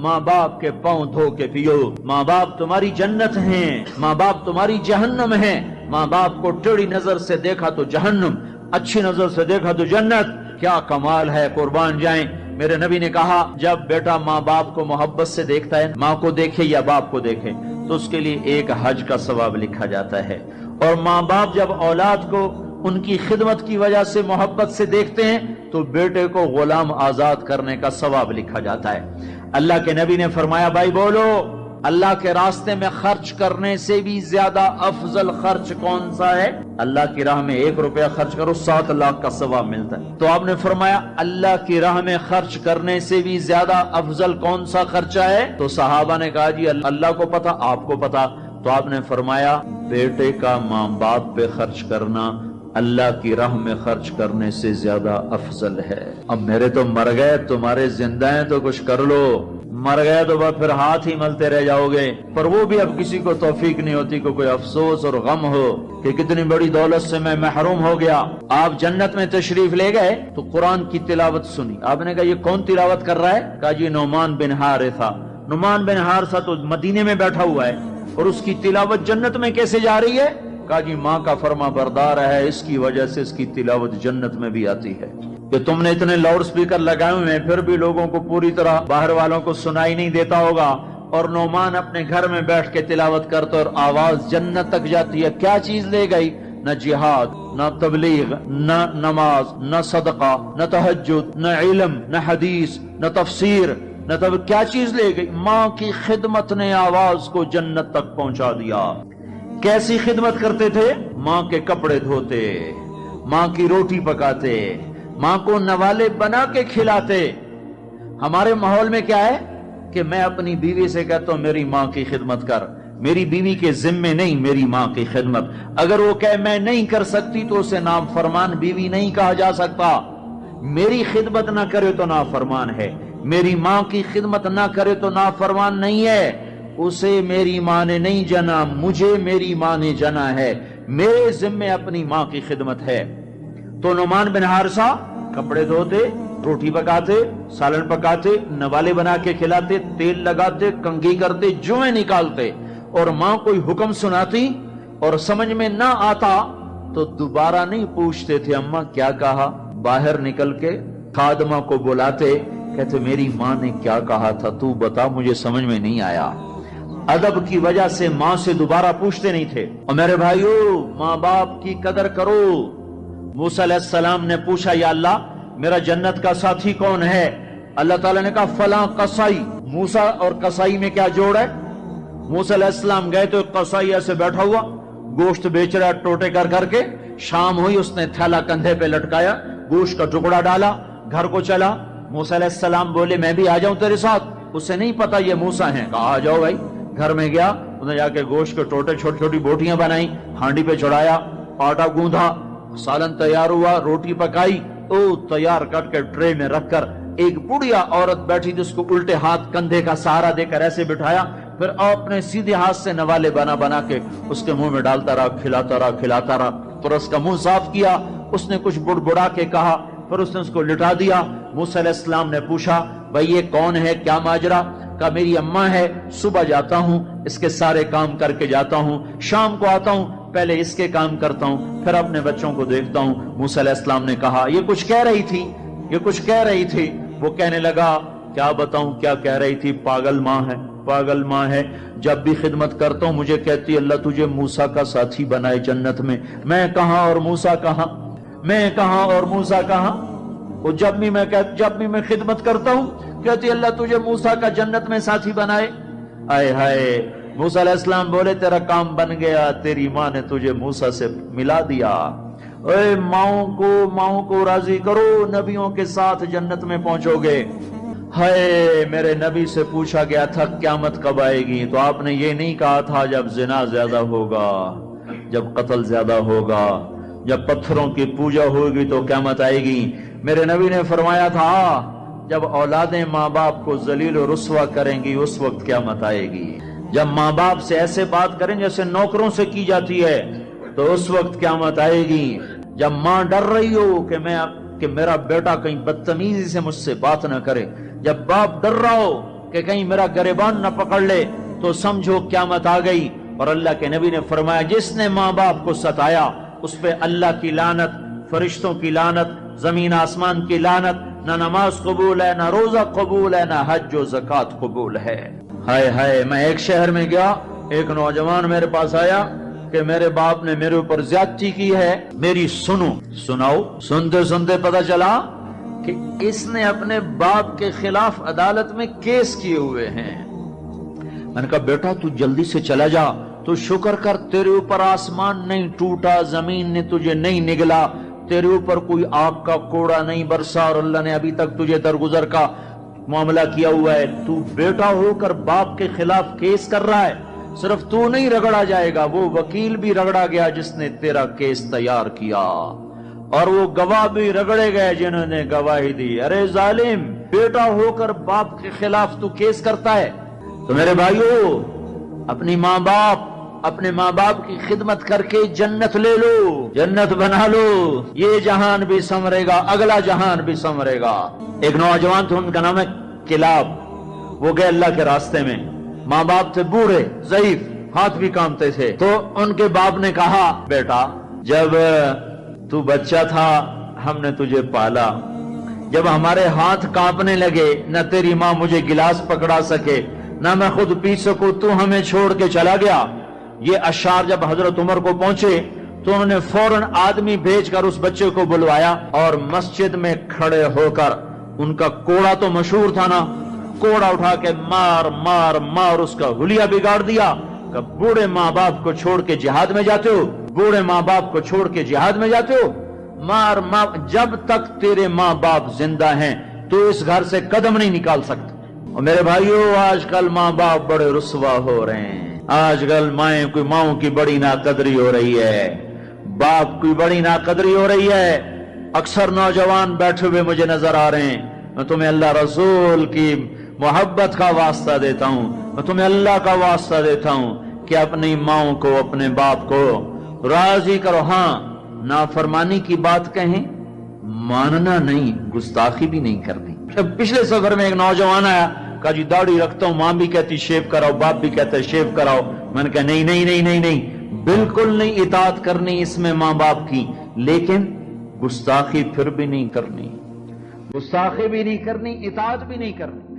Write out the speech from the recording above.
ماں باپ کے پاؤں دھو کے پیو. ماں باپ تمہاری جنت ہیں، ماں باپ تمہاری جہنم ہیں. ماں باپ کو ٹیڑھی نظر سے دیکھا تو جہنم، اچھی نظر سے دیکھا تو جنت. کیا کمال ہے، قربان جائیں. میرے نبی نے کہا جب بیٹا ماں باپ کو محبت سے دیکھتا ہے، ماں کو دیکھے یا باپ کو دیکھے، تو اس کے لیے ایک حج کا ثواب لکھا جاتا ہے. اور ماں باپ جب اولاد کو ان کی خدمت کی وجہ سے محبت سے دیکھتے ہیں تو بیٹے کو غلام آزاد کرنے کا ثواب لکھا جاتا ہے. اللہ کے نبی نے فرمایا بھائی بولو، اللہ کے راستے میں خرچ کرنے سے بھی زیادہ افضل خرچ کون سا ہے؟ اللہ کی راہ میں 1 روپیہ خرچ کرو 7 لاکھ کا ثواب ملتا ہے. تو آپ نے فرمایا اللہ کی راہ میں خرچ کرنے سے بھی زیادہ افضل کون سا خرچہ ہے؟ تو صحابہ نے کہا جی اللہ کو پتا، آپ کو پتا. تو آپ نے فرمایا بیٹے کا ماں باپ پہ خرچ کرنا اللہ کی راہ میں خرچ کرنے سے زیادہ افضل ہے. اب میرے تو مر گئے، تمہارے زندہ ہیں تو کچھ کر لو. مر گئے تو بس پھر ہاتھ ہی ملتے رہ جاؤ گے. پر وہ بھی اب کسی کو توفیق نہیں ہوتی کہ کوئی افسوس اور غم ہو کہ کتنی بڑی دولت سے میں محروم ہو گیا. آپ جنت میں تشریف لے گئے تو قرآن کی تلاوت سنی. آپ نے کہا یہ کون تلاوت کر رہا ہے؟ کہا جی نعمان بن حارثہ. نعمان بن حارثہ تو مدینے میں بیٹھا ہوا ہے اور اس کی تلاوت جنت میں کیسے جا رہی ہے؟ کہا جی ماں کا فرما بردار ہے، اس کی وجہ سے اس کی تلاوت جنت میں بھی آتی ہے. کہ تم نے اتنے لاؤڈ سپیکر لگائے ہوئے ہیں پھر بھی لوگوں کو پوری طرح باہر والوں کو سنائی نہیں دیتا ہوگا، اور نعمان اپنے گھر میں بیٹھ کے تلاوت کرتا اور آواز جنت تک جاتی ہے. کیا چیز لے گئی؟ نہ جہاد، نہ تبلیغ، نہ نماز، نہ صدقہ، نہ تہجد، نہ علم، نہ حدیث، نہ تفسیر، نہ کیا چیز لے گئی؟ ماں کی خدمت نے آواز کو جنت تک پہنچا دیا. کیسی خدمت کرتے تھے؟ ماں کے کپڑے دھوتے، ماں کی روٹی پکاتے، ماں کو نوالے بنا کے کھلاتے. ہمارے ماحول میں کیا ہے کہ میں اپنی بیوی سے کہتا ہوں میری ماں کی خدمت کر. میری بیوی کے ذمے نہیں، میری ماں کی خدمت. اگر وہ کہے میں نہیں کر سکتی تو اسے نافرمان بیوی نہیں کہا جا سکتا. میری خدمت نہ کرے تو نافرمان ہے، میری ماں کی خدمت نہ کرے تو نافرمان نہیں ہے. اسے میری ماں نے نہیں جنا، مجھے میری ماں نے جنا ہے. میرے ذمے اپنی ماں کی خدمت ہے. تو نعمان بن حارثہ کپڑے دھوتے، روٹی پکاتے، سالن پکاتے، نوالے بنا کے کھلاتے، تیل لگاتے، کنگھی کرتے، جوئیں نکالتے. اور ماں کوئی حکم سناتی اور سمجھ میں نہ آتا تو دوبارہ نہیں پوچھتے تھے اماں کیا کہا. باہر نکل کے خادمہ کو بلاتے، کہتے میری ماں نے کیا کہا تھا تو بتا، مجھے سمجھ میں نہیں آیا. ادب کی وجہ سے ماں سے دوبارہ پوچھتے نہیں تھے. اور میرے بھائیو ماں باپ کی قدر کرو. موسیٰ علیہ السلام نے پوچھا یا اللہ میرا جنت کا ساتھی کون ہے؟ اللہ تعالیٰ نے کہا فلاں قصائی. موسیٰ اور قصائی میں کیا جوڑ ہے؟ موسیٰ علیہ السلام گئے تو ایک قصائی ایسے بیٹھا ہوا گوشت بیچ رہا ٹوٹے کر کر کے. شام ہوئی اس نے تھیلا کندھے پہ لٹکایا، گوشت کا ٹکڑا ڈالا، گھر کو چلا. موسیٰ علیہ السلام بولے میں بھی آ جاؤں تیرے ساتھ؟ اسے نہیں پتا یہ موسیٰ ہیں. کہا آ جاؤ بھائی. گھر میں گیا، انہیں جا کے گوشت کے ٹوٹے چھوٹی چھوٹی بوٹیاں بنائی، ہانڈی پہ چڑھایا، آٹا گوندھا، سالن تیار ہوا، روٹی پکائی، تیار کر کے ٹرے میں رکھ کر ایک بڑھیا عورت بیٹھی جس کو الٹے ہاتھ کندھے کا سہارا دے کر ایسے بٹھایا. پھر اپنے سیدھے ہاتھ سے نوالے بنا بنا کے اس کے منہ میں ڈالتا رہا، کھلاتا رہا کھلاتا رہا. پھر اس کا منہ صاف کیا، اس نے کچھ بڑبڑا کے کہا، پھر اس نے اس کو لٹا دیا. موسیٰ علیہ السلام نے پوچھا بھائی یہ کون ہے، کیا ماجرا؟ کہا میری اماں ہے، صبح جاتا ہوں اس کے سارے کام کر کے جاتا ہوں، شام کو آتا ہوں پہلے اس کے کام کرتا ہوں پھر اپنے بچوں کو دیکھتا ہوں. موسیٰ علیہ السلام نے کہا یہ کچھ کہہ رہی تھی، یہ کچھ کہہ رہی تھی. وہ کہنے لگا کیا بتاؤں کیا کہہ رہی تھی؟ پاگل ماں ہے، پاگل ماں ہے. جب بھی خدمت کرتا ہوں مجھے کہتی اللہ تجھے موسیٰ کا ساتھی بنائے جنت میں. میں کہاں اور موسیٰ کہاں، میں کہاں اور موسیٰ کہاں. وہ جب بھی میں خدمت کرتا ہوں کہتی اللہ تجھے موسیٰ کا جنت میں ساتھی بنائے. آئے ہائے. موسیٰ علیہ السلام بولے تیرا کام بن گیا، تیری ماں نے تجھے موسیٰ سے ملا دیا. اے ماؤں کو راضی کرو، نبیوں کے ساتھ جنت میں پہنچو گے. ہائے میرے نبی سے پوچھا گیا تھا قیامت کب آئے گی تو آپ نے یہ نہیں کہا تھا جب زنا زیادہ ہوگا، جب قتل زیادہ ہوگا، جب پتھروں کی پوجا ہوگی تو قیامت آئے گی. میرے نبی نے فرمایا تھا جب اولادیں ماں باپ کو ذلیل و رسوا کریں گی اس وقت قیامت آئے گی. جب ماں باپ سے ایسے بات کریں جیسے نوکروں سے کی جاتی ہے تو اس وقت قیامت آئے گی. جب ماں ڈر رہی ہو کہ میرا بیٹا کہیں بدتمیزی سے مجھ سے بات نہ کرے، جب باپ ڈر رہا ہو کہ کہیں میرا گریبان نہ پکڑ لے تو سمجھو قیامت آ گئی۔ اور اللہ کے نبی نے فرمایا جس نے ماں باپ کو ستایا اس پہ اللہ کی لعنت، فرشتوں کی لعنت، زمین آسمان کی لعنت، نہ نماز قبول ہے، نہ روزہ قبول ہے، نہ حج و زکوٰۃ قبول ہے۔ ہائے ہائے، میں ایک شہر میں گیا، ایک نوجوان میرے پاس آیا کہ میرے باپ نے میرے اوپر زیادتی کی ہے، میری سناؤ۔ سنتے سنتے پتہ چلا کہ اس نے اپنے باپ کے خلاف عدالت میں کیس کیے ہوئے ہیں۔ میں نے کہا بیٹا تو جلدی سے چلا جا، تو شکر کر تیرے اوپر آسمان نہیں ٹوٹا، زمین نے تجھے نہیں نگلا، تیرے اوپر کوئی آگ کا کوڑا نہیں برسا، اور اللہ نے ابھی تک تجھے درگزر کا معاملہ کیا ہوا ہے۔ تو بیٹا ہو کر باپ کے خلاف کیس کر رہا ہے، صرف تو نہیں رگڑا جائے گا، وہ وکیل بھی رگڑا گیا جس نے تیرا کیس تیار کیا، اور وہ گواہ بھی رگڑے گئے جنہوں نے گواہی دی۔ ارے ظالم، بیٹا ہو کر باپ کے خلاف تو کیس کرتا ہے۔ تو میرے بھائیو، اپنے ماں باپ کی خدمت کر کے جنت لے لو، جنت بنا لو، یہ جہان بھی سنورے گا، اگلا جہان بھی سنورے گا۔ ایک نوجوان تھے، ان کا نام ہے کلاب، وہ گئے اللہ کے راستے میں، ماں باپ تھے بوڑھے ضعیف، ہاتھ بھی کامتے تھے، تو ان کے باپ نے کہا بیٹا جب تو بچہ تھا ہم نے تجھے پالا، جب ہمارے ہاتھ کانپنے لگے نہ تیری ماں مجھے گلاس پکڑا سکے نہ میں خود پی سکوں، تو ہمیں چھوڑ کے چلا گیا۔ یہ اشعار جب حضرت عمر کو پہنچے تو انہوں نے فوراً آدمی بھیج کر اس بچے کو بلوایا، اور مسجد میں کھڑے ہو کر ان کا کوڑا تو مشہور تھا نا، کوڑا اٹھا کے مار مار مار اس کا حلیہ بگاڑ دیا کہ بوڑھے ماں باپ کو چھوڑ کے جہاد میں جاتے ہو، بوڑھے ماں باپ کو چھوڑ کے جہاد میں جاتے ہو، مار مار، جب تک تیرے ماں باپ زندہ ہیں تو اس گھر سے قدم نہیں نکال سکتا۔ اور میرے بھائیو، آج کل ماں باپ بڑے رسوا ہو رہے ہیں، آج کل ماؤں کی بڑی ناقدری ہو رہی ہے، باپ کی بڑی ناقدری ہو رہی ہے۔ اکثر نوجوان بیٹھے ہوئے مجھے نظر آ رہے ہیں، میں تمہیں اللہ رسول کی محبت کا واسطہ دیتا ہوں، میں تمہیں اللہ کا واسطہ دیتا ہوں کہ اپنی ماؤں کو، اپنے باپ کو راضی کرو۔ ہاں، نافرمانی کی بات کہیں، ماننا نہیں، گستاخی بھی نہیں کرنی۔ پچھلے سفر میں ایک نوجوان آیا، کہا جی داڑھی رکھتا ہوں، ماں بھی کہتی شیو کراؤ، باپ بھی کہتا ہے شیو کراؤ۔ میں نے کہا نہیں نہیں نہیں نہیں نہیں، بالکل نہیں اطاعت کرنی اس میں ماں باپ کی، لیکن گستاخی پھر بھی نہیں کرنی، گستاخی بھی نہیں کرنی، اطاعت بھی نہیں کرنی۔